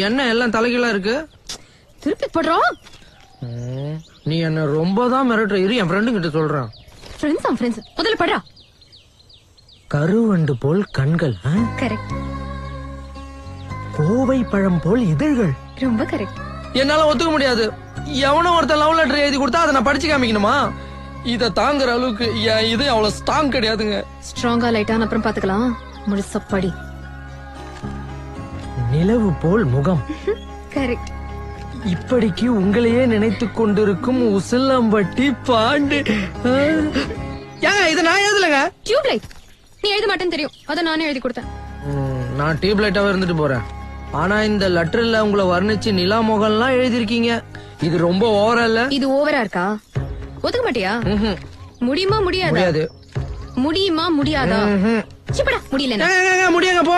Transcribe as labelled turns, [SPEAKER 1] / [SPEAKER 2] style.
[SPEAKER 1] என்ன எல்லாம் தலைகீழா இருக்கு?
[SPEAKER 2] திருப்பி படுறோம்.
[SPEAKER 1] நீ என்ன ரொம்ப தான் மிரட்டுற. இரு என் ஃப்ரெண்டு கிட்ட சொல்றான்.
[SPEAKER 2] ஃப்ரெண்ட்ஸ் முதல்ல படுறா.
[SPEAKER 1] கருவண்டு போல் கண்கள்,
[SPEAKER 2] கரெக்ட்.
[SPEAKER 1] கோவை பழம் போல் இதழ்கள்.
[SPEAKER 2] ரொம்ப கரெக்ட்.
[SPEAKER 1] என்னால ஒத்துக்க முடியாது. எவனோ ஒருத்தர் லவ் லெட்டர் எழுதி கொடுத்தா அதை நான் படிச்சு காமிக்கணுமா? இத தாங்குற அளவுக்கு இது அவ்வளவு ஸ்ட்ராங் கிடையாதுங்க.
[SPEAKER 2] ஸ்ட்ராங்கா லைட்டான அப்புறம் பாத்துக்கலாம். முழுசா படி.
[SPEAKER 1] நிலவு போல் முகம்.
[SPEAKER 2] கரெக்ட்.
[SPEAKER 1] இப்படிக்கு உங்களையே நினைத்துக் கொண்டிருக்கும் உசிலம்பட்டி பாண்டு. ஏங்க இத நான் எழுதலங்க.
[SPEAKER 2] டியூப்லைட் நீ எழுத மாட்டேன்னு தெரியும், அத நானே எழுதி கொடுத்தேன்.
[SPEAKER 1] நான் டியூப்லைட்டாவே இருந்துட்டு போறேன். ஆனா இந்த லெட்டர்ல உங்களை வர்ணிச்சு நிலா முகம்லாம் எழுதிருக்கீங்க. இது ரொம்ப ஓவரா இல்ல?
[SPEAKER 2] இது ஓவரா இருக்கா? ஒத்துக்க மாட்டியா? முடியுமா முடியாதா?
[SPEAKER 1] முடியாது.
[SPEAKER 2] முடியுமா முடியாதா? முடியல.
[SPEAKER 1] முடியாங்க போ.